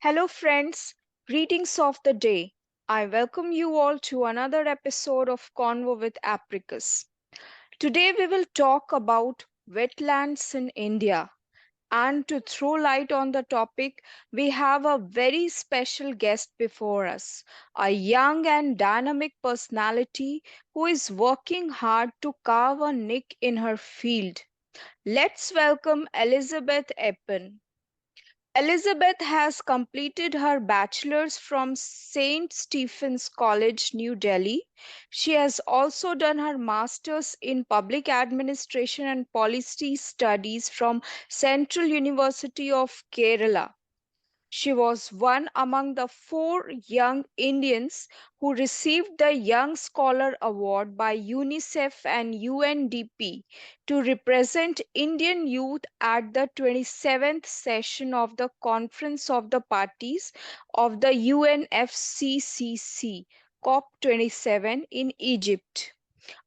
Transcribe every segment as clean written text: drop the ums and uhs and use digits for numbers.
Hello, friends. Greetings of the day. I welcome you all to another episode of Convo with Apricus. Today, we will talk about wetlands in India. And to throw light on the topic, we have a very special guest before us, a young and dynamic personality who is working hard to carve a niche in her field. Let's welcome Elizabeth Eapen. Elizabeth has completed her bachelor's from St. Stephen's College, New Delhi. She has also done her master's in public administration and policy studies from Central University of Kerala. She was one among the four young Indians who received the Young Scholar Award by UNICEF and UNDP to represent Indian youth at the 27th session of the Conference of the Parties of the UNFCCC COP27 in Egypt.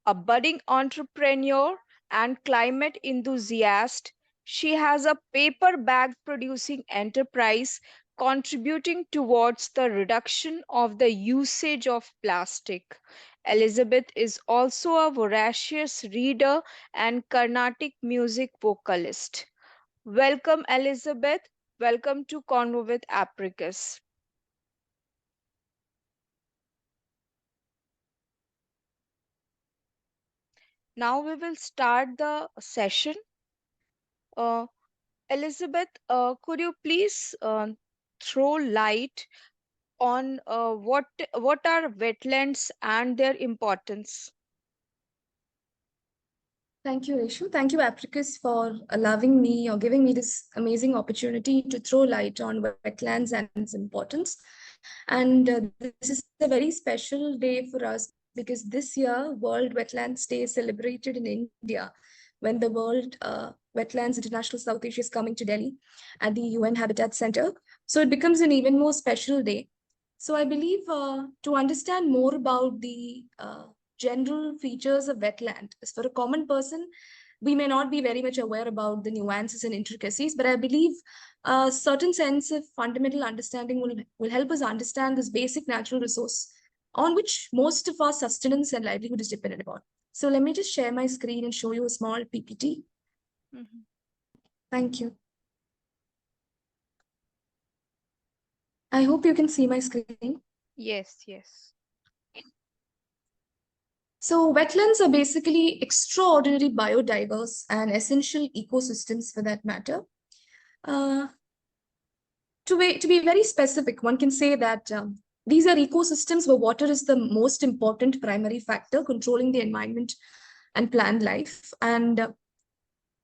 A budding entrepreneur and climate enthusiast, she has a paper bag producing enterprise contributing towards the reduction of the usage of plastic. Elizabeth is also a voracious reader and Carnatic music vocalist. Welcome, Elizabeth. Welcome to Convo with Apricus. Now we will start the session. Uh, Elizabeth, could you please throw light on what are wetlands and their importance? Thank you, Reshu. Thank you, Apricus, for allowing me or giving me this amazing opportunity to throw light on wetlands and its importance. And this is a very special day for us because this year, World Wetlands Day is celebrated in India when the World Wetlands International South Asia is coming to Delhi at the UN Habitat Center. So it becomes an even more special day. So I believe to understand more about the general features of wetland, as for a common person, we may not be very much aware about the nuances and intricacies, but I believe a certain sense of fundamental understanding will help us understand this basic natural resource on which most of our sustenance and livelihood is dependent upon. So let me just share my screen and show you a small PPT. Mhm. Thank you. I hope you can see my screen. Yes, yes. So wetlands are basically extraordinary biodiverse and essential ecosystems for that matter. Uh, to be very specific, one can say that these are ecosystems where water is the most important primary factor controlling the environment and plant life. And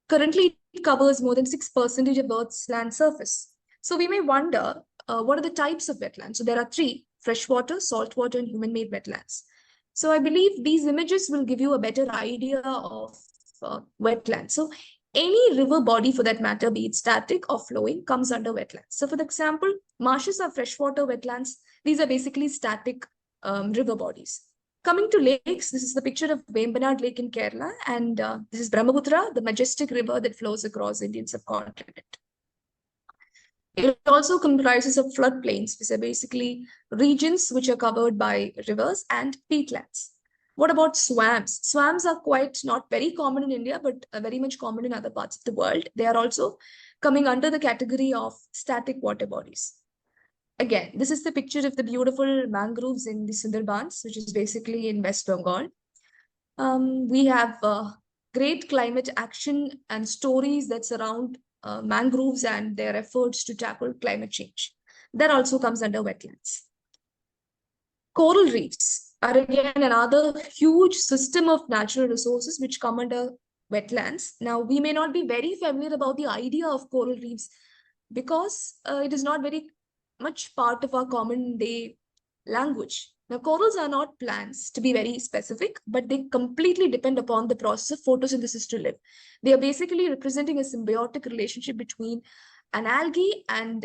currently, it covers more than 6% of Earth's land surface. So we may wonder, what are the types of wetlands? So there are three: freshwater, saltwater, and human-made wetlands. So I believe these images will give you a better idea of wetlands. So any river body for that matter, be it static or flowing, comes under wetlands. So for example, marshes are freshwater wetlands. These are basically static river bodies. Coming to lakes, this is the picture of Vembanad Lake in Kerala, and this is Brahmaputra, the majestic river that flows across Indian subcontinent. It also comprises of floodplains, which are basically regions which are covered by rivers, and peatlands. What about swamps? Swamps are quite not very common in India, but very much common in other parts of the world. They are also coming under the category of static water bodies. Again, this is the picture of the beautiful mangroves in the Sundarbans, which is basically in West Bengal. We have great climate action and stories that surround mangroves and their efforts to tackle climate change. That also comes under wetlands. Coral reefs are again another huge system of natural resources which come under wetlands. Now, we may not be very familiar about the idea of coral reefs because it is not very much part of our common day language. Now, corals are not plants, to be very specific, but they completely depend upon the process of photosynthesis to live. They are basically representing a symbiotic relationship between an algae and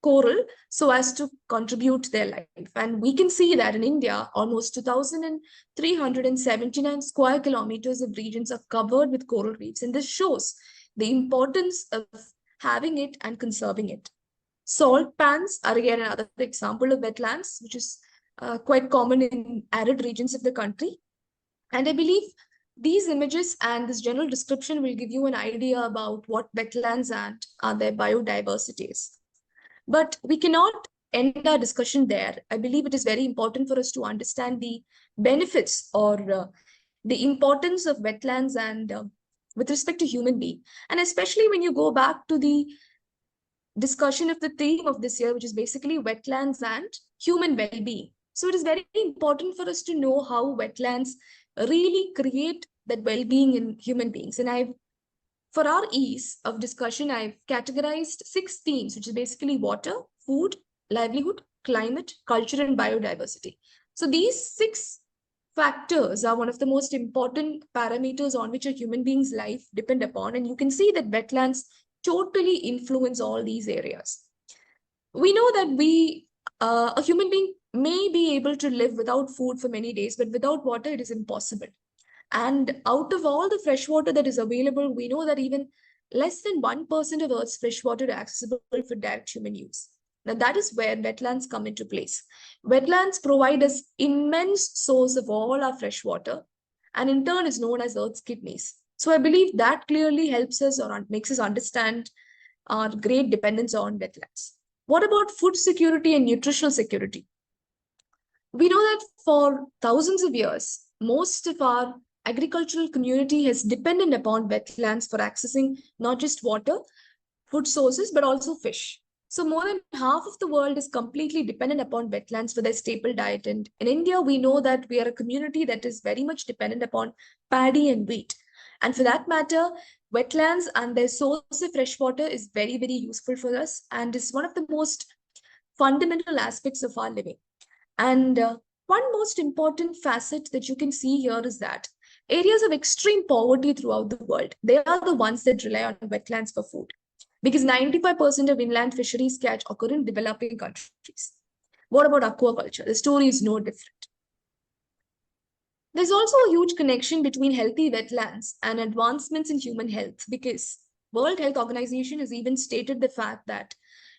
coral so as to contribute their life. And we can see that in India, almost 2,379 square kilometers of regions are covered with coral reefs. And this shows the importance of having it and conserving it. Salt pans are again another example of wetlands, which is quite common in arid regions of the country. And I believe these images and this general description will give you an idea about what wetlands and their biodiversity is. But we cannot end our discussion there. I believe it is very important for us to understand the benefits or the importance of wetlands and with respect to human being. And especially when you go back to the discussion of the theme of this year, which is basically wetlands and human well-being. So it is very important for us to know how wetlands really create that well-being in human beings. And for our ease of discussion, I've categorized 6 themes, which is basically water, food, livelihood, climate, culture, and biodiversity. So these 6 factors are one of the most important parameters on which a human being's life depend upon. And you can see that wetlands totally influence all these areas. We know that a human being may be able to live without food for many days, but without water, it is impossible. And out of all the fresh water that is available, we know that even less than 1% of Earth's fresh water is accessible for direct human use. Now, that is where wetlands come into place. Wetlands provide us immense source of all our fresh water, and in turn is known as Earth's kidneys. So I believe that clearly helps us or makes us understand our great dependence on wetlands. What about food security and nutritional security? We know that for thousands of years, most of our agricultural community has depended upon wetlands for accessing not just water, food sources, but also fish. So more than half of the world is completely dependent upon wetlands for their staple diet. And in India, we know that we are a community that is very much dependent upon paddy and wheat. And for that matter, wetlands and their source of fresh water is very, very useful for us and is one of the most fundamental aspects of our living. And one most important facet that you can see here is that areas of extreme poverty throughout the world, they are the ones that rely on wetlands for food. Because 95% of inland fisheries catch occur in developing countries. What about aquaculture? The story is no different. There's also a huge connection between healthy wetlands and advancements in human health because World Health Organization has even stated the fact that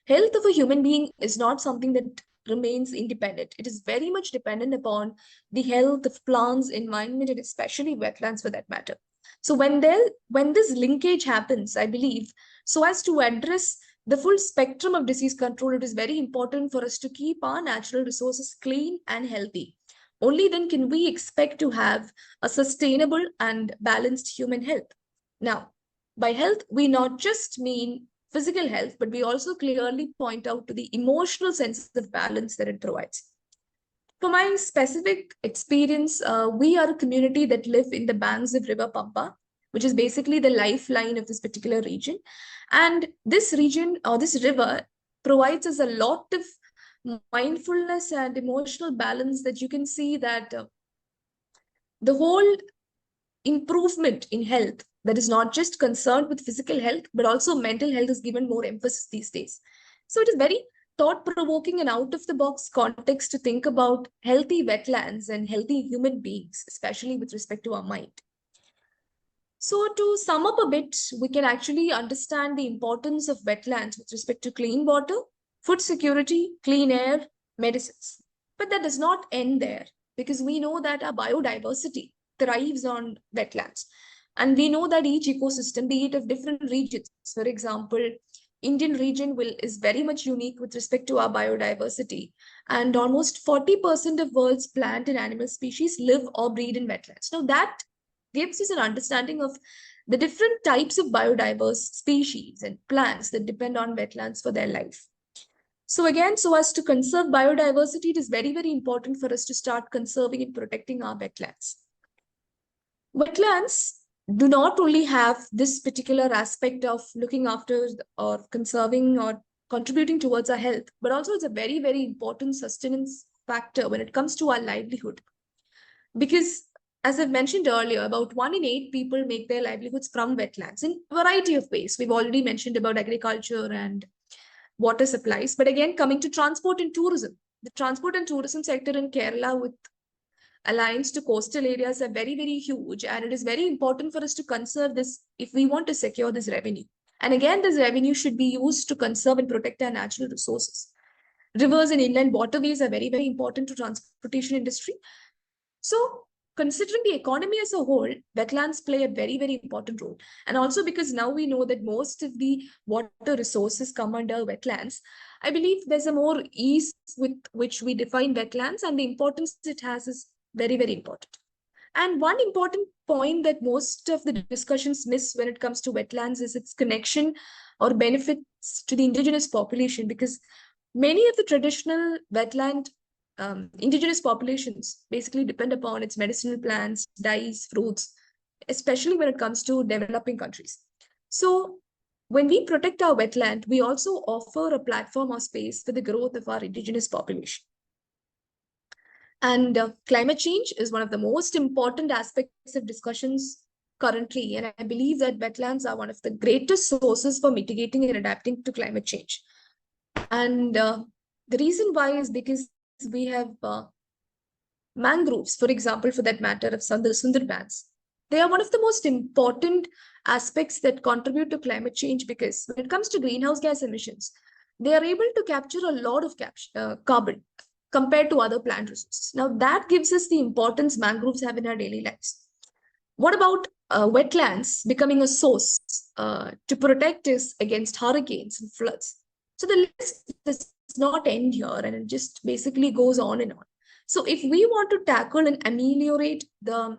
health of a human being is not something that remains independent. It is very much dependent upon the health of plants, environment, and especially wetlands for that matter. So when this linkage happens, I believe, so as to address the full spectrum of disease control, it is very important for us to keep our natural resources clean and healthy. Only then can we expect to have a sustainable and balanced human health. Now, by health, we not just mean physical health, but we also clearly point out to the emotional sense of balance that it provides. For my specific experience, we are a community that live in the banks of River Pampa, which is basically the lifeline of this particular region. And this region or this river provides us a lot of mindfulness and emotional balance that you can see that the whole improvement in health that is not just concerned with physical health, but also mental health is given more emphasis these days. So it is very thought-provoking and out-of-the-box context to think about healthy wetlands and healthy human beings, especially with respect to our mind. So to sum up a bit, we can actually understand the importance of wetlands with respect to clean water, food security, clean air, medicines. But that does not end there because we know that our biodiversity thrives on wetlands. And we know that each ecosystem, be it of different regions, for example, Indian region is very much unique with respect to our biodiversity. And almost 40% of world's plant and animal species live or breed in wetlands. Now that gives us an understanding of the different types of biodiverse species and plants that depend on wetlands for their life. So again, so as to conserve biodiversity, it is very, very important for us to start conserving and protecting our wetlands. Wetlands do not only have this particular aspect of looking after or conserving or contributing towards our health, but also it's a very, very important sustenance factor when it comes to our livelihood. Because as I've mentioned earlier, about 1 in 8 people make their livelihoods from wetlands in a variety of ways. We've already mentioned about agriculture and water supplies. But again, coming to transport and tourism, the transport and tourism sector in Kerala with alliance to coastal areas are very, very huge. And it is very important for us to conserve this if we want to secure this revenue. And again, this revenue should be used to conserve and protect our natural resources. Rivers and inland waterways are very, very important to transportation industry. So considering the economy as a whole, wetlands play a very, very important role. And also because now we know that most of the water resources come under wetlands, I believe there's a more ease with which we define wetlands, and the importance it has is very, very important. And one important point that most of the discussions miss when it comes to wetlands is its connection or benefits to the indigenous population, because many of the traditional wetland indigenous populations basically depend upon its medicinal plants, dyes, fruits, especially when it comes to developing countries. So when we protect our wetland, we also offer a platform or space for the growth of our indigenous population. And climate change is one of the most important aspects of discussions currently. And I believe that wetlands are one of the greatest sources for mitigating and adapting to climate change. And the reason why is because we have mangroves, for example, for that matter, of Sundarbans. They are one of the most important aspects that contribute to climate change, because when it comes to greenhouse gas emissions, they are able to capture a lot of carbon compared to other plant resources. Now, that gives us the importance mangroves have in our daily lives. What about wetlands becoming a source to protect us against hurricanes and floods? So the list does not end here, and it just basically goes on and on. So if we want to tackle and ameliorate the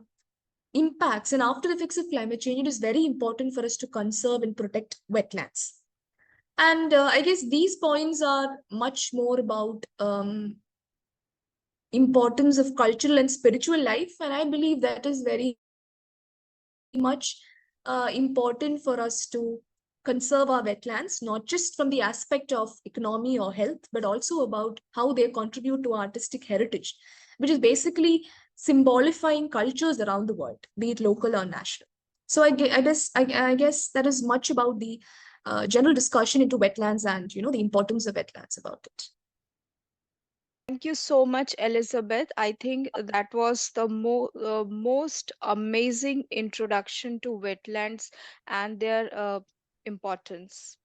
impacts and after effects of climate change, it is very important for us to conserve and protect wetlands. And I guess these points are much more about importance of cultural and spiritual life, and I believe that is very much important for us to conserve our wetlands, not just from the aspect of economy or health, but also about how they contribute to artistic heritage, which is basically symbolifying cultures around the world, be it local or national. So I guess that is much about the general discussion into wetlands and the importance of wetlands about it. Thank you so much, Elizabeth. I think that was the most amazing introduction to wetlands and their importance.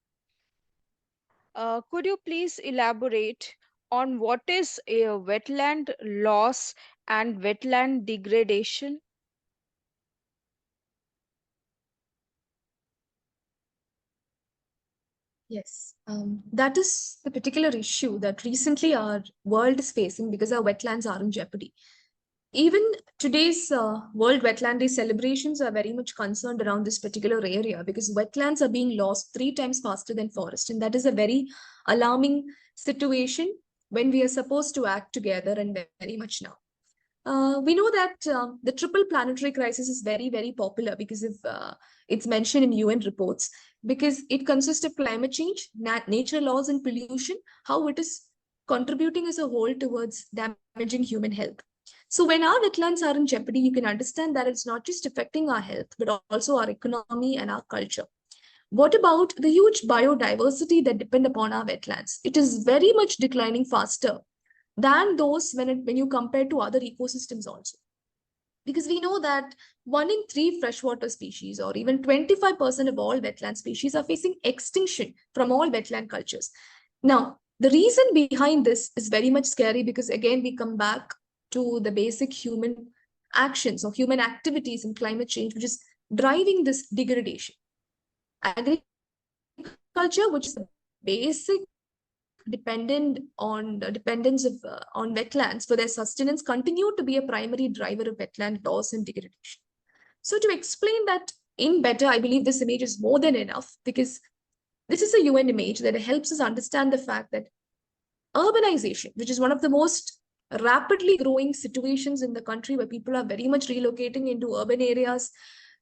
Could you please elaborate on what is a wetland loss and wetland degradation? Yes, that is the particular issue that recently our world is facing because our wetlands are in jeopardy. Even today's World Wetland Day celebrations are very much concerned around this particular area, because wetlands are being lost 3 times faster than forest. And that is a very alarming situation when we are supposed to act together, and very much now. We know that the triple planetary crisis is very, very popular because of it's mentioned in UN reports, because it consists of climate change, nature laws, and pollution, how it is contributing as a whole towards damaging human health. So when our wetlands are in jeopardy, you can understand that it's not just affecting our health, but also our economy and our culture. What about the huge biodiversity that depend upon our wetlands? It is very much declining faster than those when you compare to other ecosystems also, because we know that 1 in 3 freshwater species, or even 25% of all wetland species, are facing extinction from all wetland cultures. Now, the reason behind this is very much scary, because again we come back to the basic human actions or human activities in climate change, which is driving this degradation. Agriculture, which is a basic dependence of on wetlands for their sustenance, continue to be a primary driver of wetland loss and degradation. So to explain that in better, I believe this image is more than enough, because this is a UN image that helps us understand the fact that urbanization, which is one of the most rapidly growing situations in the country, where people are very much relocating into urban areas,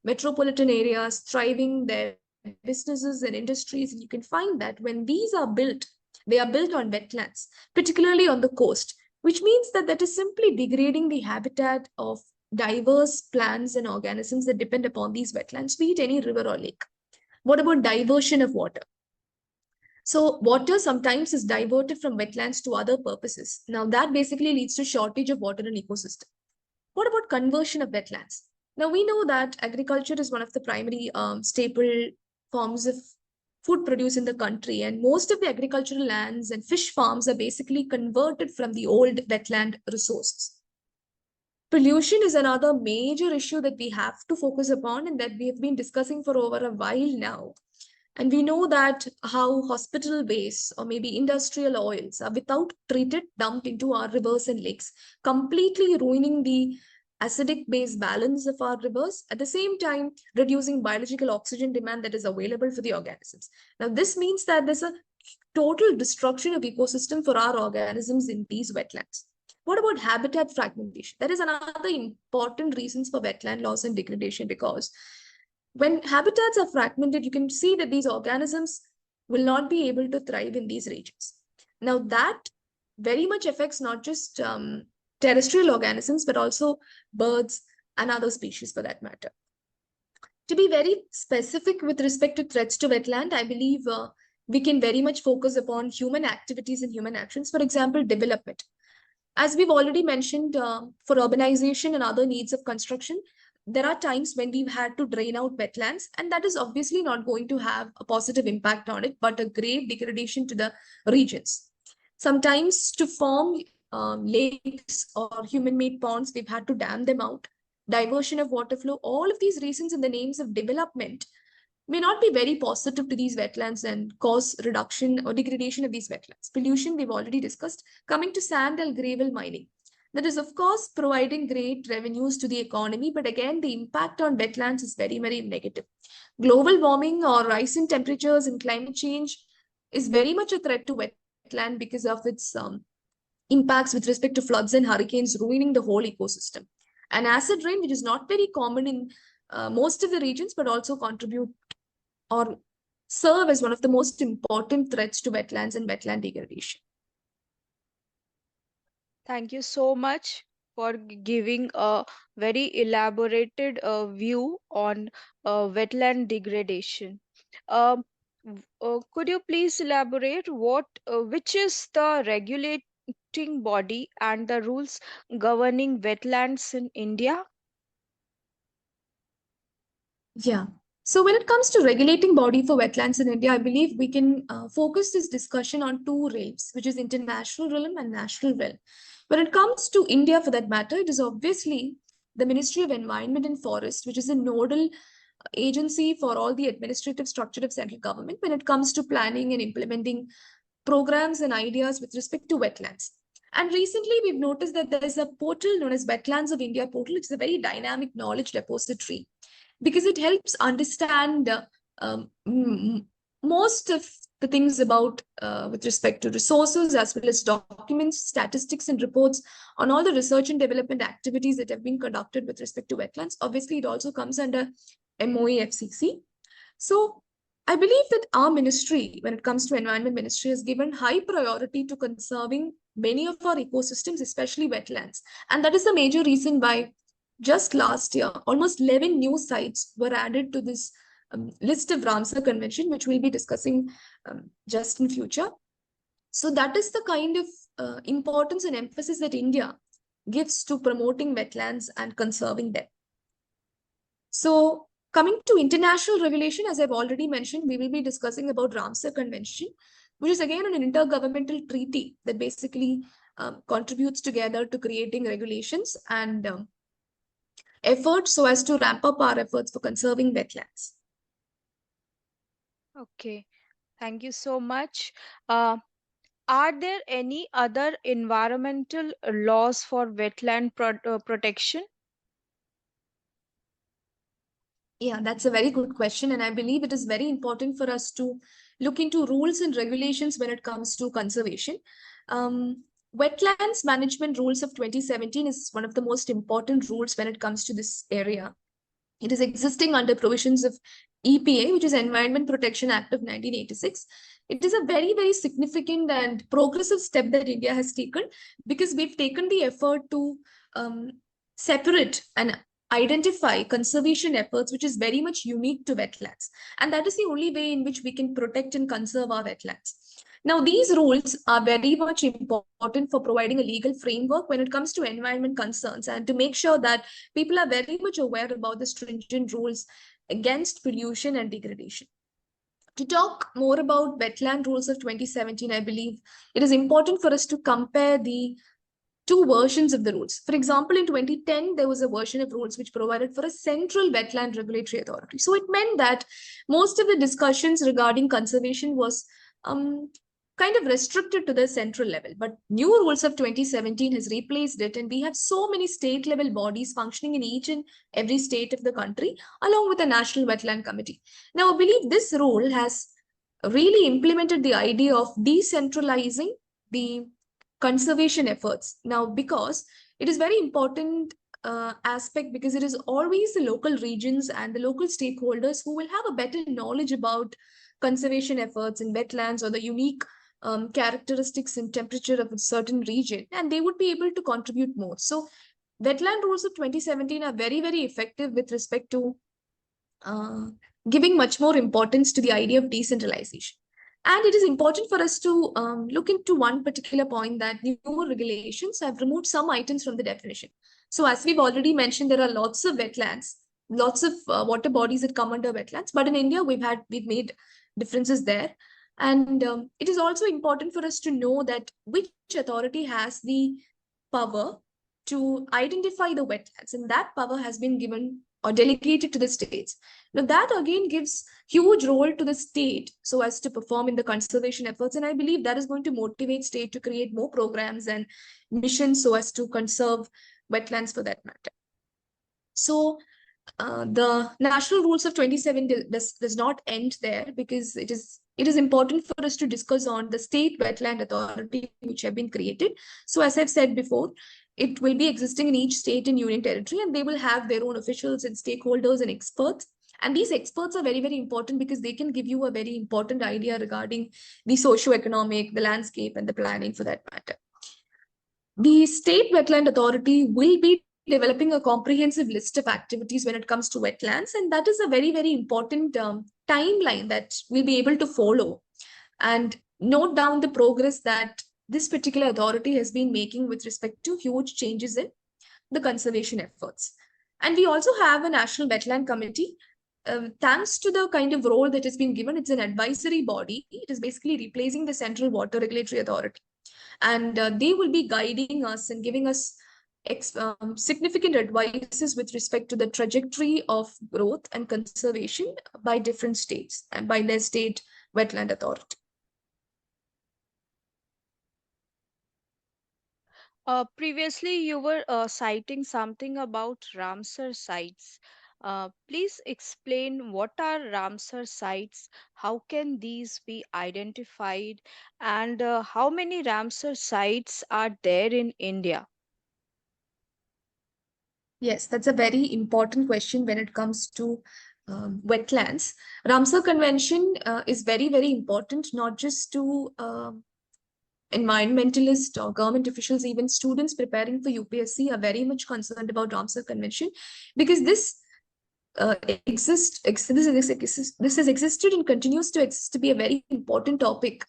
metropolitan areas, thriving their businesses and industries. And you can find that when these are built, they are built on wetlands, particularly on the coast, which means that that is simply degrading the habitat of diverse plants and organisms that depend upon these wetlands, be it any river or lake. What about diversion of water? So water sometimes is diverted from wetlands to other purposes. Now that basically leads to shortage of water in ecosystem. What about conversion of wetlands? Now we know that agriculture is one of the primary staple forms of food produce in the country, and most of the agricultural lands and fish farms are basically converted from the old wetland resources. Pollution is another major issue that we have to focus upon and that we have been discussing for over a while now. And we know that how hospital waste or maybe industrial oils are without treated dumped into our rivers and lakes, completely ruining the acidic base balance of our rivers, at the same time reducing biological oxygen demand that is available for the organisms. Now, this means that there's a total destruction of ecosystem for our organisms in these wetlands. What about habitat fragmentation? That is another important reasons for wetland loss and degradation, because when habitats are fragmented, you can see that these organisms will not be able to thrive in these regions. Now, that very much affects not just terrestrial organisms, but also birds and other species for that matter. To be very specific with respect to threats to wetland, I believe we can very much focus upon human activities and human actions. For example, development. As we've already mentioned, for urbanization and other needs of construction, there are times when we've had to drain out wetlands, and that is obviously not going to have a positive impact on it, but a grave degradation to the regions. Sometimes to form lakes or human-made ponds, we've had to dam them out, diversion of water flow. All of these reasons in the names of development may not be very positive to these wetlands and cause reduction or degradation of these wetlands. Pollution, we've already discussed. Coming to sand and gravel mining. That is, of course, providing great revenues to the economy, but again, the impact on wetlands is very, very negative. Global warming or rise in temperatures and climate change is very much a threat to wetland because of its impacts with respect to floods and hurricanes, ruining the whole ecosystem. And acid rain, which is not very common in most of the regions, but also contribute or serve as one of the most important threats to wetlands and wetland degradation. Thank you so much for giving a very elaborated view on wetland degradation. Um, could you please elaborate which is the regulating body and the rules governing wetlands in India? Yeah. So when it comes to regulating body for wetlands in India, I believe we can focus this discussion on two realms, which is international realm and national realm. When it comes to India, for that matter, it is obviously the Ministry of Environment and Forest, which is a nodal agency for all the administrative structure of central government when it comes to planning and implementing programs and ideas with respect to wetlands. And recently, we've noticed that there is a portal known as Wetlands of India portal, which is a very dynamic knowledge repository because it helps understand most of the things about with respect to resources as well as documents, statistics, and reports on all the research and development activities that have been conducted with respect to wetlands. Obviously, it also comes under MOE-FCC. So I believe that our ministry, when it comes to environment ministry, has given high priority to conserving many of our ecosystems, especially wetlands. And that is the major reason why just last year, almost 11 new sites were added to this list of Ramsar Convention, which we'll be discussing just in future. So that is the kind of importance and emphasis that India gives to promoting wetlands and conserving them. So coming to international regulation, as I've already mentioned, we will be discussing about Ramsar Convention, which is again an intergovernmental treaty that basically contributes together to creating regulations and efforts so as to ramp up our efforts for conserving wetlands. Okay, thank you so much. Uh, are there any other environmental laws for wetland protection? Yeah, that's a very good question. And I believe it is very important for us to look into rules and regulations when it comes to conservation. Wetlands Management Rules of 2017 is one of the most important rules when it comes to this area. It is existing under provisions of EPA, which is Environment Protection Act of 1986. It is a very, very significant and progressive step that India has taken because we've taken the effort to separate and identify conservation efforts, which is very much unique to wetlands. And that is the only way in which we can protect and conserve our wetlands. Now, these rules are very much important for providing a legal framework when it comes to environment concerns and to make sure that people are very much aware about the stringent rules against pollution and degradation. To talk more about wetland rules of 2017, I believe it is important for us to compare the two versions of the rules. For example, in 2010, there was a version of rules which provided for a central wetland regulatory authority. So it meant that most of the discussions regarding conservation was kind of restricted to the central level. But new rules of 2017 has replaced it, and we have so many state level bodies functioning in each and every state of the country, along with a national wetland committee. Now, I believe this rule has really implemented the idea of decentralizing the conservation efforts now, because it is very important aspect, because it is always the local regions and the local stakeholders who will have a better knowledge about conservation efforts in wetlands or the unique characteristics and temperature of a certain region, and they would be able to contribute more. So wetland rules of 2017 are very, very effective with respect to uh, giving much more importance to the idea of decentralization. And it is important for us to look into one particular point, that new regulations have removed some items from the definition. So, as we've already mentioned, there are lots of wetlands, lots of water bodies that come under wetlands. But in India, we've made differences there, and it is also important for us to know that which authority has the power to identify the wetlands, and that power has been given or delegated to the states. Now, that again gives huge role to the state so as to perform in the conservation efforts. And I believe that is going to motivate state to create more programs and missions so as to conserve wetlands for that matter. So the national rules of 27 does not end there, because it is important for us to discuss on the state wetland authority which have been created. So as I've said before, it will be existing in each state and union territory, and they will have their own officials and stakeholders and experts. And these experts are very, very important because they can give you a very important idea regarding the socio-economic, the landscape, and the planning for that matter. The state wetland authority will be developing a comprehensive list of activities when it comes to wetlands, and that is a very, very important timeline that we'll be able to follow and note down the progress that this particular authority has been making with respect to huge changes in the conservation efforts. And we also have a National Wetland Committee. Thanks to the kind of role that has been given, it's an advisory body. It is basically replacing the Central Water Regulatory Authority. And they will be guiding us and giving us significant advices with respect to the trajectory of growth and conservation by different states and by their state wetland authority. Previously, you were citing something about Ramsar sites. Please explain what are Ramsar sites, how can these be identified, and how many Ramsar sites are there in India? Yes, that's a very important question when it comes to wetlands. Ramsar Convention is very, very important, not just to environmentalists or government officials. Even students preparing for UPSC are very much concerned about Ramsar Convention, because this this has existed and continues to exist to be a very important topic.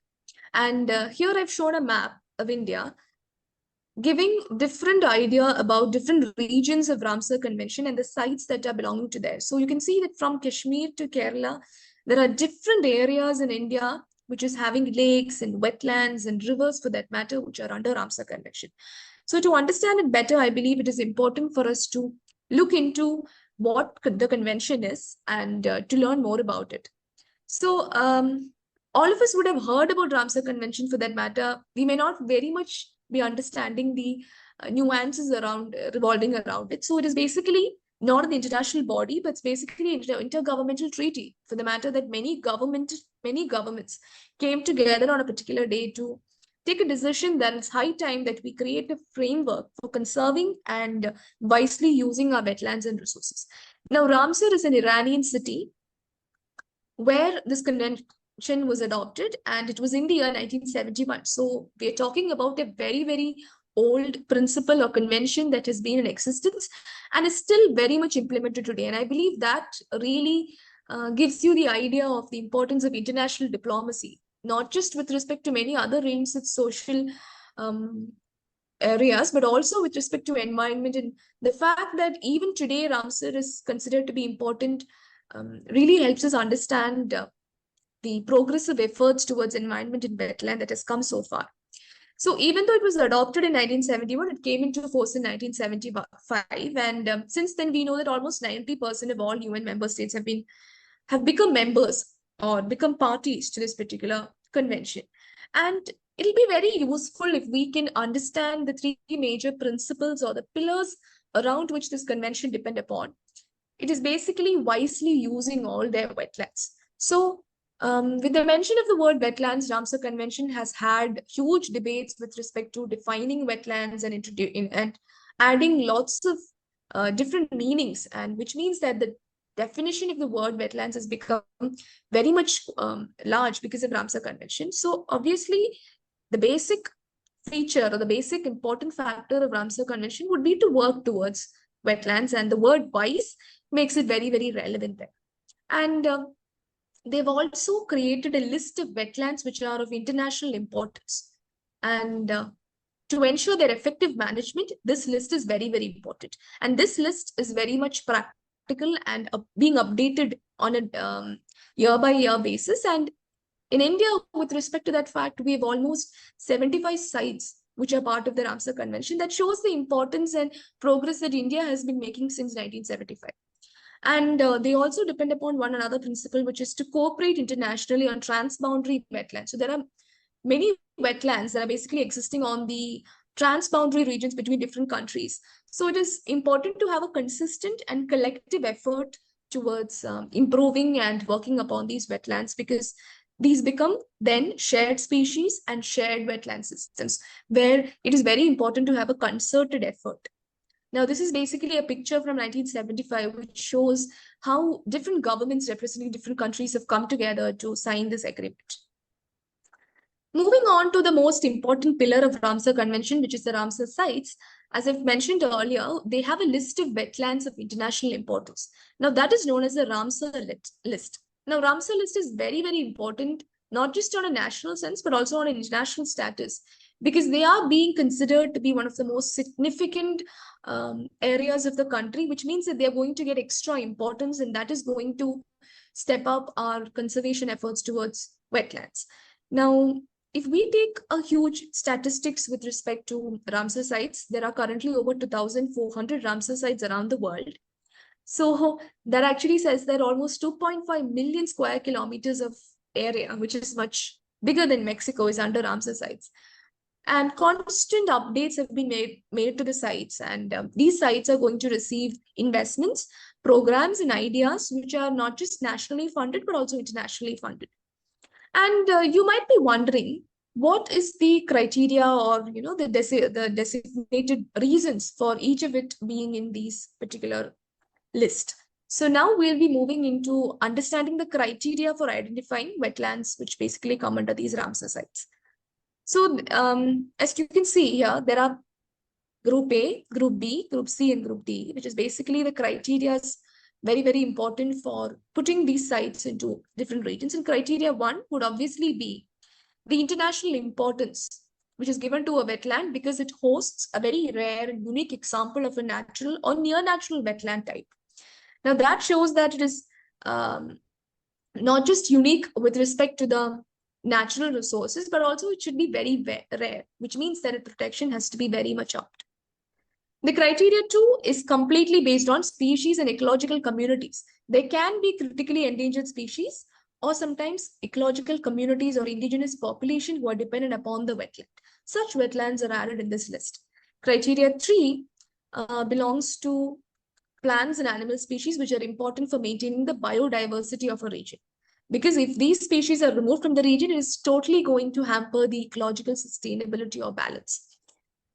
And here I've shown a map of India giving different idea about different regions of Ramsar Convention and the sites that are belonging to there. So you can see that from Kashmir to Kerala, there are different areas in India which is having lakes and wetlands and rivers for that matter, which are under Ramsar Convention. So to understand it better, I believe it is important for us to look into what the convention is and to learn more about it. So all of us would have heard about Ramsar Convention for that matter. We may not very much be understanding the nuances around revolving around it. So it is basically not an international body, but it's basically an intergovernmental treaty for the matter that many governments came together on a particular day to take a decision that it's high time that we create a framework for conserving and wisely using our wetlands and resources. Now, Ramsar is an Iranian city where this convention was adopted, and it was in the year 1971. So we are talking about a very, very old principle or convention that has been in existence and is still very much implemented today. And I believe that really gives you the idea of the importance of international diplomacy, not just with respect to many other realms of social areas, but also with respect to environment. And the fact that even today Ramsar is considered to be important really helps us understand the progressive efforts towards environment in wetland that has come so far. So even though it was adopted in 1971, it came into force in 1975, and since then we know that almost 90% of all UN member states have become members or become parties to this particular convention. And it'll be very useful if we can understand the three major principles or the pillars around which this convention depend upon. It is basically wisely using all their wetlands. So with the mention of the word wetlands, Ramsar Convention has had huge debates with respect to defining wetlands and adding lots of different meanings, and which means that the definition of the word wetlands has become very much large because of Ramsar Convention. So obviously, the basic feature or the basic important factor of Ramsar Convention would be to work towards wetlands, and the word wise makes it very, very relevant there. And they've also created a list of wetlands which are of international importance. And to ensure their effective management, this list is very, very important. And this list is very much practical and being updated on a year by year basis. And in India, with respect to that fact, we have almost 75 sites which are part of the Ramsar Convention. That shows the importance and progress that India has been making since 1975. And they also depend upon one another principle, which is to cooperate internationally on transboundary wetlands. So there are many wetlands that are basically existing on the transboundary regions between different countries. So it is important to have a consistent and collective effort towards improving and working upon these wetlands, because these become then shared species and shared wetland systems, where it is very important to have a concerted effort. Now, this is basically a picture from 1975, which shows how different governments representing different countries have come together to sign this agreement. Moving on to the most important pillar of Ramsar Convention, which is the Ramsar sites. As I've mentioned earlier, they have a list of wetlands of international importance. Now, that is known as the Ramsar list. Now, Ramsar list is very, very important, not just on a national sense, but also on an international status, because they are being considered to be one of the most significant areas of the country, which means that they're going to get extra importance, and that is going to step up our conservation efforts towards wetlands. Now, if we take a huge statistics with respect to Ramsar sites, there are currently over 2,400 Ramsar sites around the world. So that actually says that almost 2.5 million square kilometers of area, which is much bigger than Mexico, is under Ramsar sites. And constant updates have been made to the sites, and these sites are going to receive investments, programs, and ideas which are not just nationally funded but also internationally funded. And you might be wondering, what is the criteria or the designated reasons for each of it being in these particular list? So now we'll be moving into understanding the criteria for identifying wetlands, which basically come under these Ramsar sites. So as you can see here, there are Group A, Group B, Group C, and Group D, which is basically the criteria is very, very important for putting these sites into different regions. And criteria 1 would obviously be the international importance, which is given to a wetland because it hosts a very rare and unique example of a natural or near natural wetland type. Now that shows that it is not just unique with respect to the natural resources, but also it should be very rare, which means that its protection has to be very much upped. The criteria 2 is completely based on species and ecological communities. There can be critically endangered species or sometimes ecological communities or indigenous population who are dependent upon the wetland. Such wetlands are added in this list. Criteria 3 belongs to plants and animal species which are important for maintaining the biodiversity of a region. Because if these species are removed from the region, it is totally going to hamper the ecological sustainability or balance.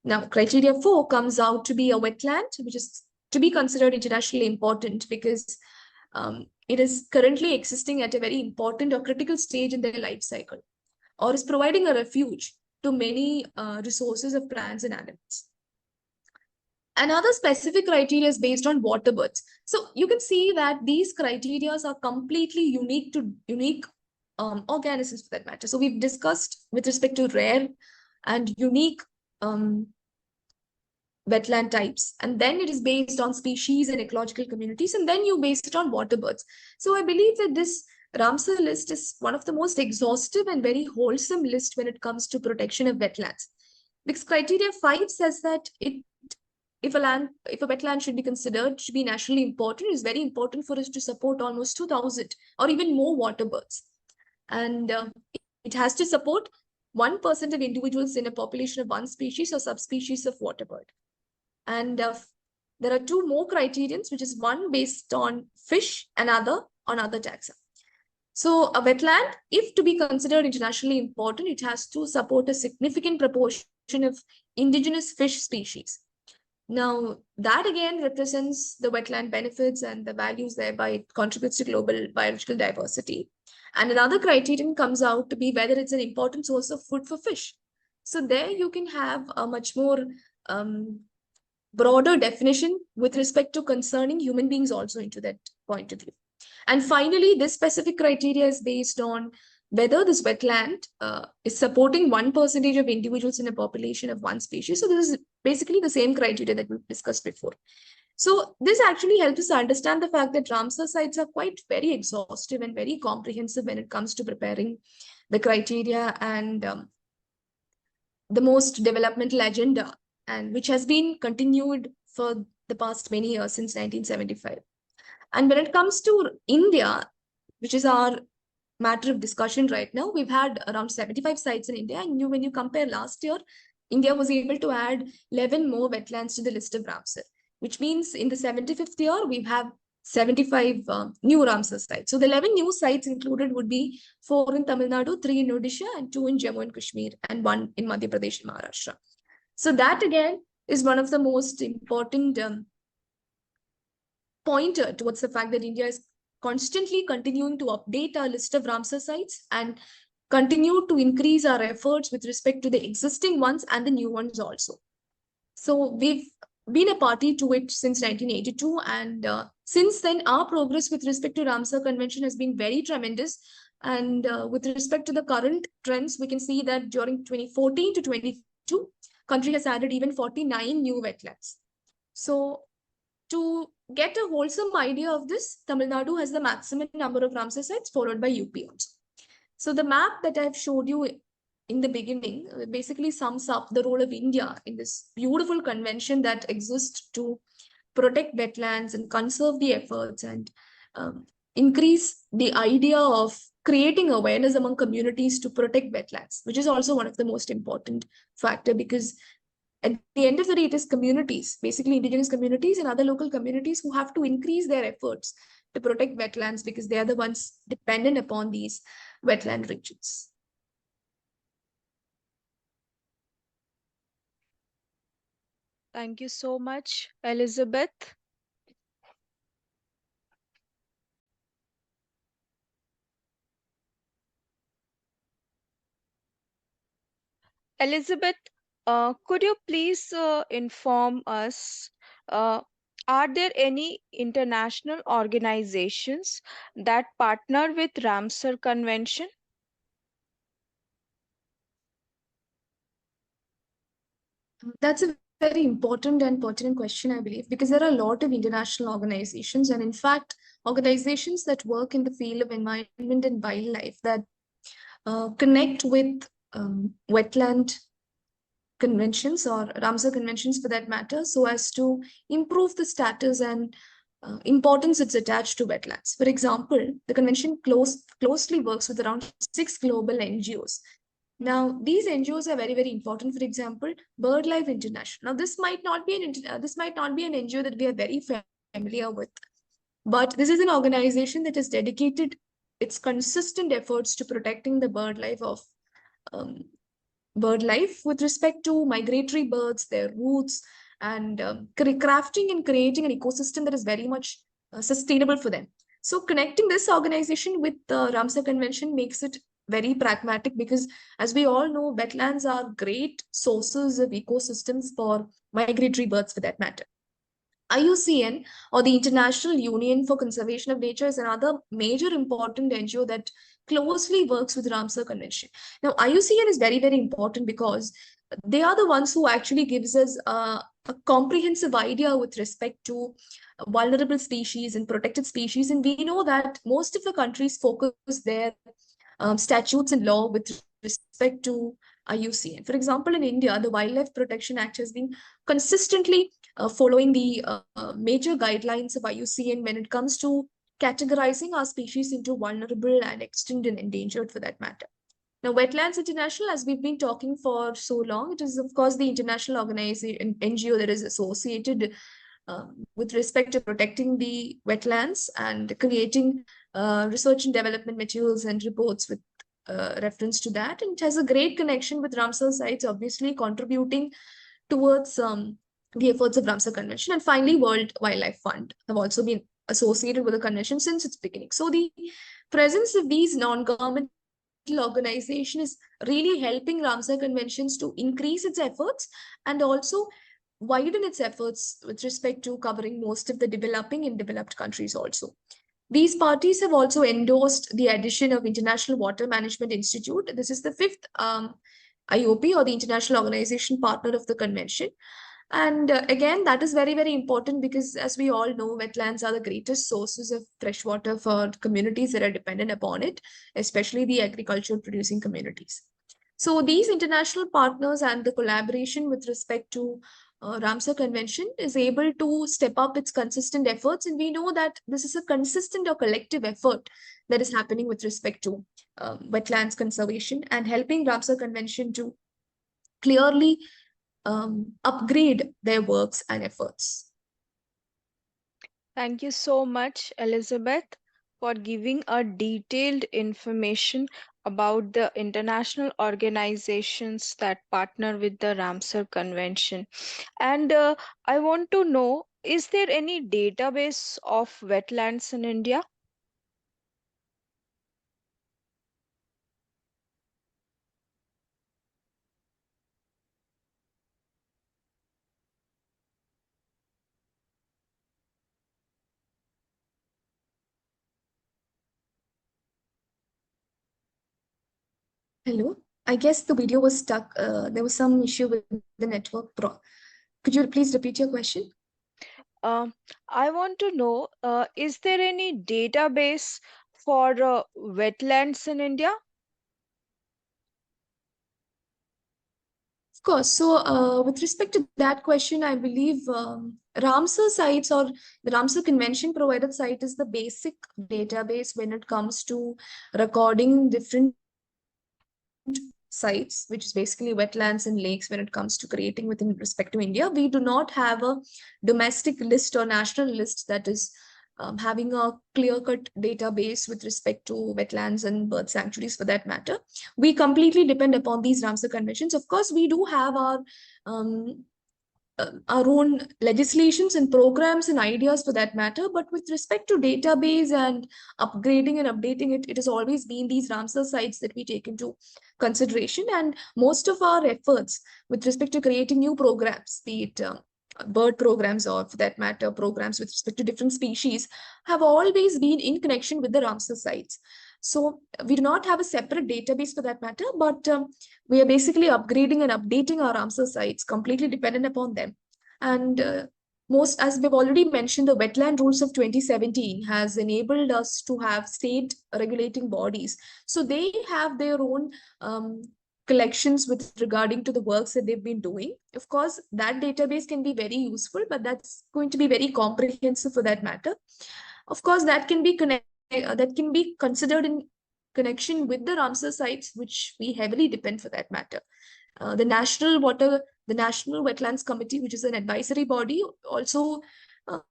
Now, criteria 4 comes out to be a wetland, which is to be considered internationally important because it is currently existing at a very important or critical stage in their life cycle, or is providing a refuge to many resources of plants and animals. Another specific criteria is based on water births. So you can see that these criteria are completely unique to unique organisms for that matter. So we've discussed with respect to rare and unique wetland types, and then it is based on species and ecological communities, and then you base it on water births. So I believe that this Ramsar list is one of the most exhaustive and very wholesome list when it comes to protection of wetlands. Because criteria 5 says that if a wetland should be considered to be nationally important, it's very important for us to support almost 2,000 or even more water birds. And it has to support 1% of individuals in a population of one species or subspecies of water bird. And there are two more criterions, which is one based on fish and other on other taxa. So a wetland, if to be considered internationally important, it has to support a significant proportion of indigenous fish species. Now, that again represents the wetland benefits and the values, thereby it contributes to global biological diversity. And another criterion comes out to be whether it's an important source of food for fish. So there you can have a much more broader definition with respect to concerning human beings also into that point of view. And finally, this specific criteria is based on whether this wetland is supporting 1% of individuals in a population of one species. So this is basically the same criteria that we discussed before. So this actually helps us understand the fact that Ramsar sites are quite very exhaustive and very comprehensive when it comes to preparing the criteria and the most developmental agenda, and which has been continued for the past many years since 1975. And when it comes to India, which is our matter of discussion right now, we've had around 75 sites in India. And when you compare last year, India was able to add 11 more wetlands to the list of Ramsar, which means in the 75th year, we have 75 new Ramsar sites. So the 11 new sites included would be 4 in Tamil Nadu, 3 in Odisha, and 2 in Jammu and Kashmir, and 1 in Madhya Pradesh and Maharashtra. So that again is one of the most important pointer towards the fact that India is constantly continuing to update our list of Ramsar sites and continue to increase our efforts with respect to the existing ones and the new ones also. So we've been a party to it since 1982, and since then our progress with respect to Ramsar Convention has been very tremendous. And with respect to the current trends, we can see that during 2014 to 22, country has added even 49 new wetlands. So to get a wholesome idea of this, Tamil Nadu has the maximum number of Ramsar sites, followed by UP also. So the map that I've showed you in the beginning basically sums up the role of India in this beautiful convention that exists to protect wetlands and conserve the efforts and increase the idea of creating awareness among communities to protect wetlands, which is also one of the most important factor, because at the end of the day, it is communities, basically indigenous communities and other local communities, who have to increase their efforts to protect wetlands because they are the ones dependent upon these wetland regions. Thank you so much, Elizabeth. Elizabeth, could you please inform us, uh, are there any international organizations that partner with Ramsar Convention? That's a very important and pertinent question, I believe, because there are a lot of international organizations, and in fact, organizations that work in the field of environment and wildlife that connect with wetland conventions or Ramsar conventions for that matter, so as to improve the status and importance it's attached to wetlands. For example, the convention closely works with around 6 global NGOs. Now, these NGOs are very, very important. For example, BirdLife International. Now, this might not be an NGO that we are very familiar with, but this is an organization that has dedicated its consistent efforts to protecting the bird life of bird life with respect to migratory birds, their roots, and crafting and creating an ecosystem that is very much sustainable for them. So connecting this organization with the Ramsar Convention makes it very pragmatic, because as we all know, wetlands are great sources of ecosystems for migratory birds for that matter. IUCN, or the International Union for Conservation of Nature, is another major important NGO that closely works with Ramsar Convention. Now, IUCN is very, very important because they are the ones who actually gives us a comprehensive idea with respect to vulnerable species and protected species. And we know that most of the countries focus their statutes and law with respect to IUCN. For example, in India, the Wildlife Protection Act has been consistently following the major guidelines of IUCN when it comes to categorizing our species into vulnerable and extinct and endangered for that matter. Now, Wetlands International, as we've been talking for so long, it is, of course, the international organization, NGO that is associated with respect to protecting the wetlands and creating research and development materials and reports with reference to that. And it has a great connection with Ramsar sites, obviously contributing towards the efforts of Ramsar Convention. And finally, World Wildlife Fund have also been associated with the convention since its beginning. So the presence of these non-governmental organization is really helping Ramsar Conventions to increase its efforts and also widen its efforts with respect to covering most of the developing and developed countries also. These parties have also endorsed the addition of International Water Management Institute. This is the fifth IOP, or the international organization partner of the convention. And again, that is very, very important because, as we all know, wetlands are the greatest sources of fresh water for communities that are dependent upon it, especially the agricultural producing communities. So, these international partners and the collaboration with respect to Ramsar Convention is able to step up its consistent efforts. And we know that this is a consistent or collective effort that is happening with respect to wetlands conservation and helping Ramsar Convention to clearly upgrade their works and efforts. Thank you so much, Elizabeth, for giving a detailed information about the international organizations that partner with the Ramsar Convention. And I want to know, is there any database of wetlands in India? Hello? I guess the video was stuck. There was some issue with the network. Could you please repeat your question? Um, I want to know, is there any database for wetlands in India? Of course. So, with respect to that question, I believe Ramsar sites or the Ramsar Convention provided site is the basic database when it comes to recording different sites, which is basically wetlands and lakes when it comes to creating within respect to India. We do not have a domestic list or national list that is having a clear-cut database with respect to wetlands and bird sanctuaries for that matter. We completely depend upon these Ramsar conventions. Of course, we do have um, our own legislations and programs and ideas for that matter. But with respect to database and upgrading and updating it, it has always been these Ramsar sites that we take into consideration. And most of our efforts with respect to creating new programs, be it bird programs or for that matter, programs with respect to different species, have always been in connection with the Ramsar sites. So we do not have a separate database for that matter, but we are basically upgrading and updating our Ramsar sites, completely dependent upon them. And most, as we've already mentioned, the wetland rules of 2017 has enabled us to have state regulating bodies. So they have their own collections with regarding to the works that they've been doing. Of course, that database can be very useful, but that's going to be very comprehensive for that matter. Of course, that can be considered in connection with the Ramsar sites, which we heavily depend for that matter. The National Wetlands Committee, which is an advisory body, also um,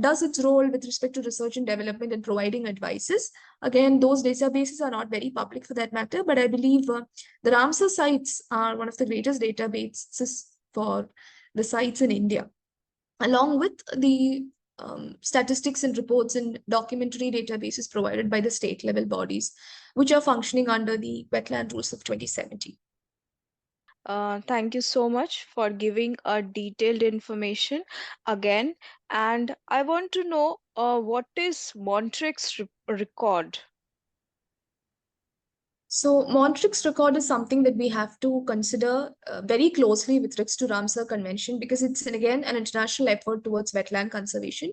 does its role with respect to research and development and providing advices. Again, those databases are not very public for that matter, but I believe the Ramsar sites are one of the greatest databases for the sites in India, along with the statistics and reports and documentary databases provided by the state level bodies, which are functioning under the wetland rules of 2017. Thank you so much for giving a detailed information again. And I want to know what is Montreux record? So Montreux record is something that we have to consider very closely with regards to Ramsar Convention, because it's again an international effort towards wetland conservation.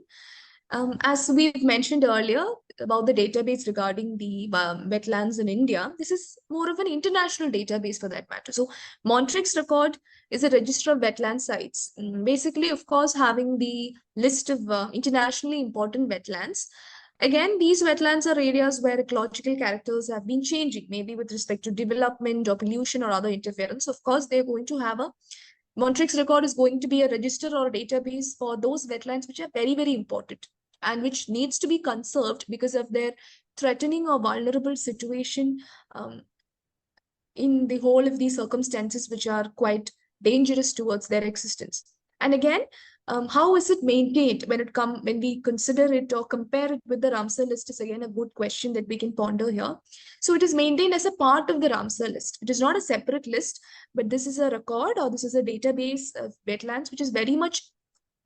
As we've mentioned earlier about the database regarding the wetlands in India, this is more of an international database for that matter. So Montreux record is a register of wetland sites. Basically, of course, having the list of internationally important wetlands. Again, these wetlands are areas where ecological characters have been changing, maybe with respect to development or pollution or other interference. Of course, they're going to have a Montreux record is going to be a register or a database for those wetlands which are very, very important and which needs to be conserved because of their threatening or vulnerable situation um, in the whole of these circumstances which are quite dangerous towards their existence. And again, how is it maintained when we consider it or compare it with the Ramsar list is again a good question that we can ponder here. So it is maintained as a part of the Ramsar list. It is not a separate list, but this is a record or this is a database of wetlands which is very much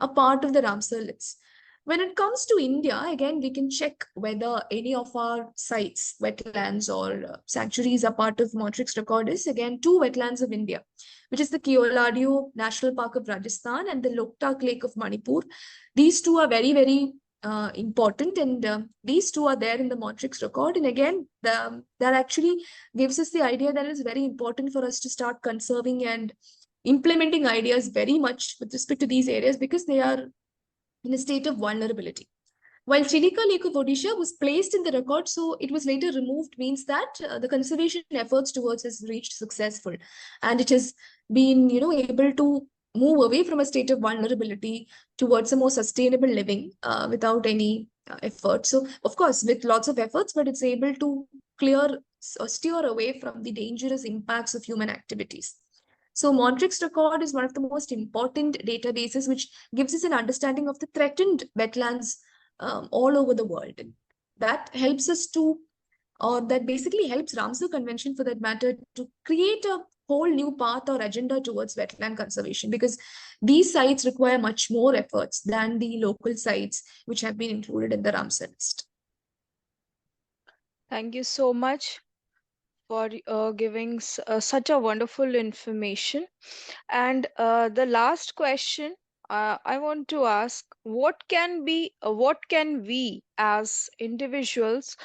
a part of the Ramsar list. When it comes to India, again, we can check whether any of our sites, wetlands or sanctuaries are part of Montreux record is again two wetlands of India, which is the Keoladeo National Park of Rajasthan and the Loktak Lake of Manipur. These two are very, very important, and these two are there in the Montreux record. And again, that actually gives us the idea that it's very important for us to start conserving and implementing ideas very much with respect to these areas because they are in a state of vulnerability. While Chilika Lake of Odisha was placed in the record, so it was later removed, means that the conservation efforts towards has reached successful, and it has been, able to move away from a state of vulnerability towards a more sustainable living without any effort. So, of course, with lots of efforts, but it's able to clear or steer away from the dangerous impacts of human activities. So Montreux record is one of the most important databases which gives us an understanding of the threatened wetlands all over the world. That helps us to, or that basically helps Ramsar Convention for that matter, to create a whole new path or agenda towards wetland conservation because these sites require much more efforts than the local sites which have been included in the Ramsar list. Thank you so much for giving such a wonderful information. And the last question I want to ask: what can we as individuals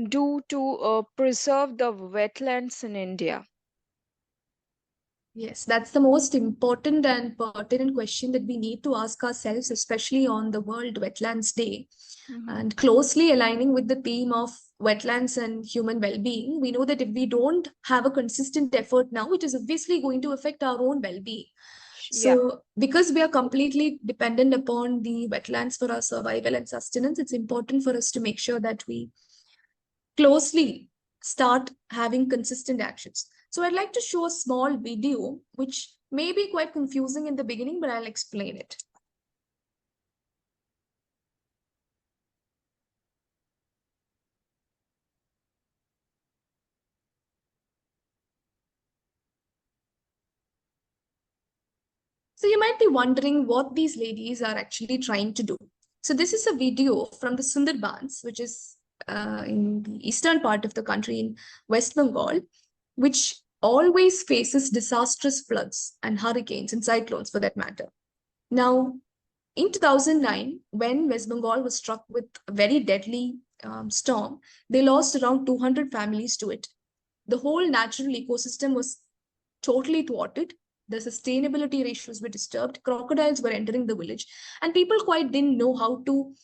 do to preserve the wetlands in India? Yes, that's the most important and pertinent question that we need to ask ourselves, especially on the World Wetlands Day. Mhm. And closely aligning with the theme of wetlands and human well being, we know that if we don't have a consistent effort now, it is obviously going to affect our own well being. Yeah. So, because we are completely dependent upon the wetlands for our survival and sustenance, it's important for us to make sure that we closely start having consistent actions. So I'd like to show a small video, which may be quite confusing in the beginning, but I'll explain it. So you might be wondering what these ladies are actually trying to do. So this is a video from the Sundarbans, which is in the eastern part of the country in West Bengal, which always faces disastrous floods and hurricanes and cyclones for that matter. Now, in 2009, when West Bengal was struck with a very deadly storm, they lost around 200 families to it. The whole natural ecosystem was totally thwarted. The sustainability ratios were disturbed. Crocodiles were entering the village, and people quite didn't know how to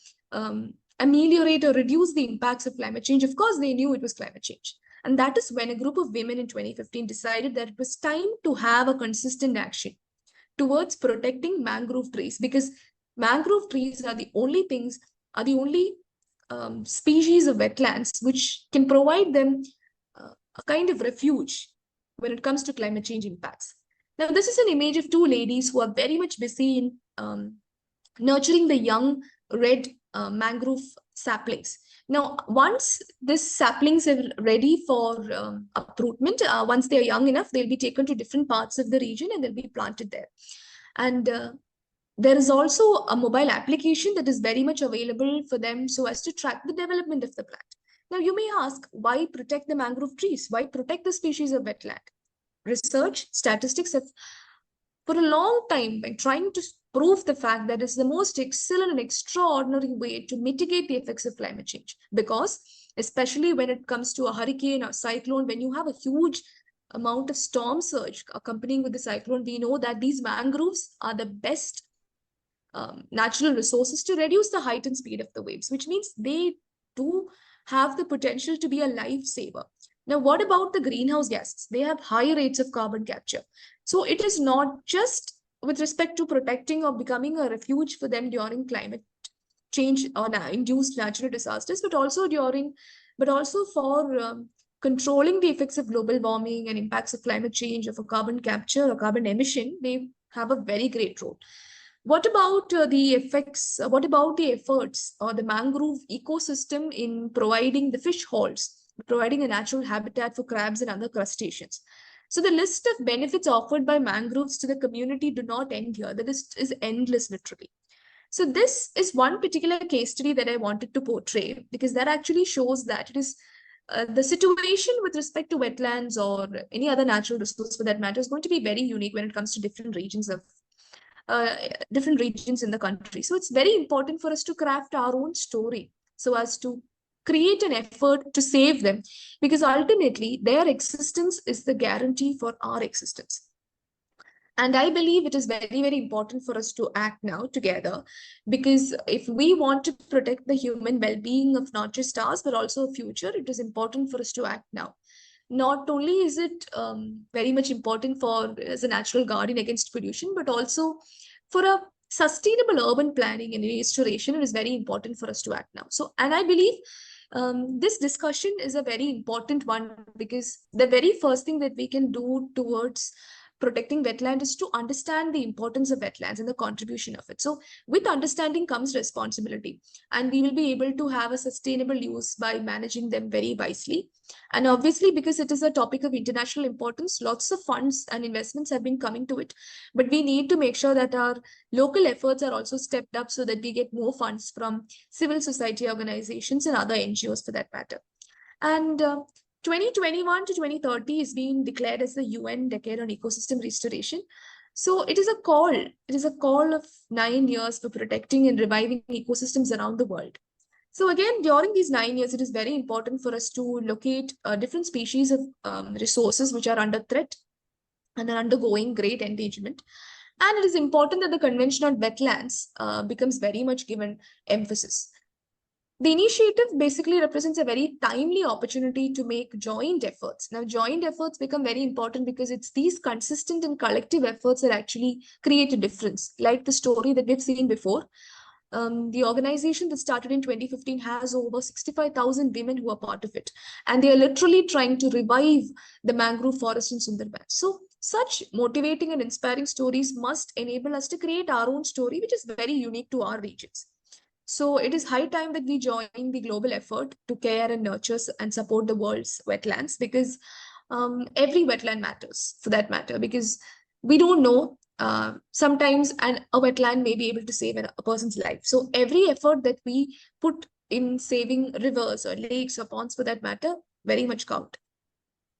ameliorate or reduce the impacts of climate change. Of course, they knew it was climate change. And that is when a group of women in 2015 decided that it was time to have a consistent action towards protecting mangrove trees because mangrove trees are the only species of wetlands which can provide them a kind of refuge when it comes to climate change impacts. Now, this is an image of two ladies who are very much busy in nurturing the young red mangrove saplings. Now, once these saplings are ready for uprootment, once they are young enough, they'll be taken to different parts of the region and they'll be planted there. And there is also a mobile application that is very much available for them so as to track the development of the plant. Now, you may ask, why protect the mangrove trees? Why protect the species of wetland? Research, statistics have for a long time been trying to prove the fact that it's the most excellent and extraordinary way to mitigate the effects of climate change. Because, especially when it comes to a hurricane or cyclone, when you have a huge amount of storm surge accompanying with the cyclone, we know that these mangroves are the best natural resources to reduce the height and speed of the waves, which means they do have the potential to be a lifesaver. Now, what about the greenhouse gases? They have high rates of carbon capture. So it is not just with respect to protecting or becoming a refuge for them during climate change or induced natural disasters, but also for controlling the effects of global warming and impacts of climate change or for carbon capture or carbon emission. They have a very great role. What about the effects? What about the efforts or the mangrove ecosystem in providing the fish hauls, providing a natural habitat for crabs and other crustaceans? So the list of benefits offered by mangroves to the community do not end here. The list is endless, literally. So this is one particular case study that I wanted to portray because that actually shows that it is the situation with respect to wetlands or any other natural resource for that matter is going to be very unique when it comes to uh, different regions in the country. So it's very important for us to craft our own story so as to create an effort to save them because ultimately their existence is the guarantee for our existence. And I believe it is very, very important for us to act now together because if we want to protect the human well being of not just ours, but also a future, it is important for us to act now. Not only is it very much important for as a natural guardian against pollution, but also for a sustainable urban planning and restoration, it is very important for us to act now. So, and I believe this discussion is a very important one because the very first thing that we can do towards protecting wetland is to understand the importance of wetlands and the contribution of it. So with understanding comes responsibility, and we will be able to have a sustainable use by managing them very wisely. And obviously, because it is a topic of international importance, lots of funds and investments have been coming to it, but we need to make sure that our local efforts are also stepped up so that we get more funds from civil society organizations and other NGOs for that matter. And 2021 to 2030 is being declared as the UN Decade on Ecosystem Restoration. So it is a call. It is a call of 9 years for protecting and reviving ecosystems around the world. So again, during these 9 years, it is very important for us to locate different species of resources which are under threat and are undergoing great endangerment. And it is important that the Convention on Wetlands becomes very much given emphasis. The initiative basically represents a very timely opportunity to make joint efforts. Now, joint efforts become very important because it's these consistent and collective efforts that actually create a difference. Like the story that we've seen before, the organization that started in 2015 has over 65,000 women who are part of it. And they are literally trying to revive the mangrove forest in Sundarbans. So, such motivating and inspiring stories must enable us to create our own story, which is very unique to our regions. So it is high time that we join the global effort to care and nurture and support the world's wetlands because every wetland matters for that matter because we don't know sometimes a wetland may be able to save a person's life. So every effort that we put in saving rivers or lakes or ponds for that matter very much count.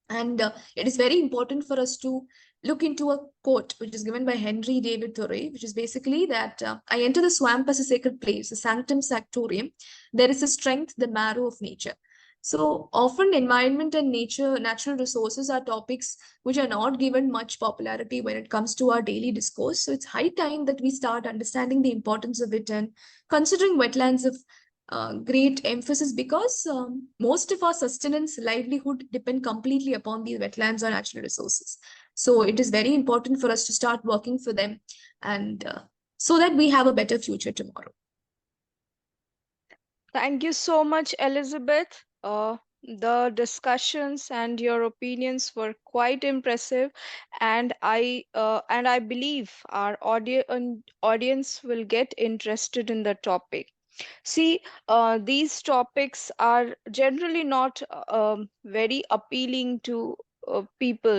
And it is very important for us to look into a quote which is given by Henry David Thoreau, which is basically that I enter the swamp as a sacred place, a sanctum sanctorum. There is a strength, the marrow of nature. So often, environment and nature, natural resources are topics which are not given much popularity when it comes to our daily discourse. So it's high time that we start understanding the importance of it and considering wetlands of great emphasis because most of our sustenance, livelihood depend completely upon these wetlands or natural resources. So it is very important for us to start working for them and so that we have a better future tomorrow. Thank you so much, Elizabeth. The discussions and your opinions were quite impressive, and I believe our audience will get interested in the topic. See, these topics are generally not very appealing to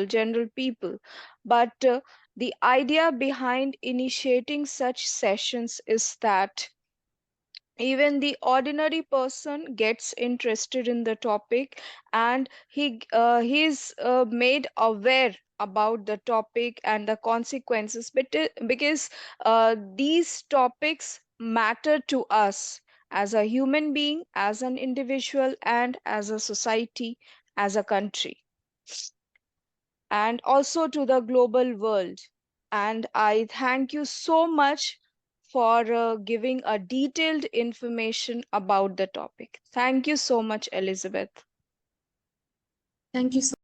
general people, but the idea behind initiating such sessions is that Even the ordinary person gets interested in the topic, and he's made aware about the topic and the consequences, because these topics matter to us as a human being, as an individual, and as a society, as a country, and also to the global world. And I thank you so much for giving a detailed information about the topic. Thank you so much, Elizabeth. Thank you so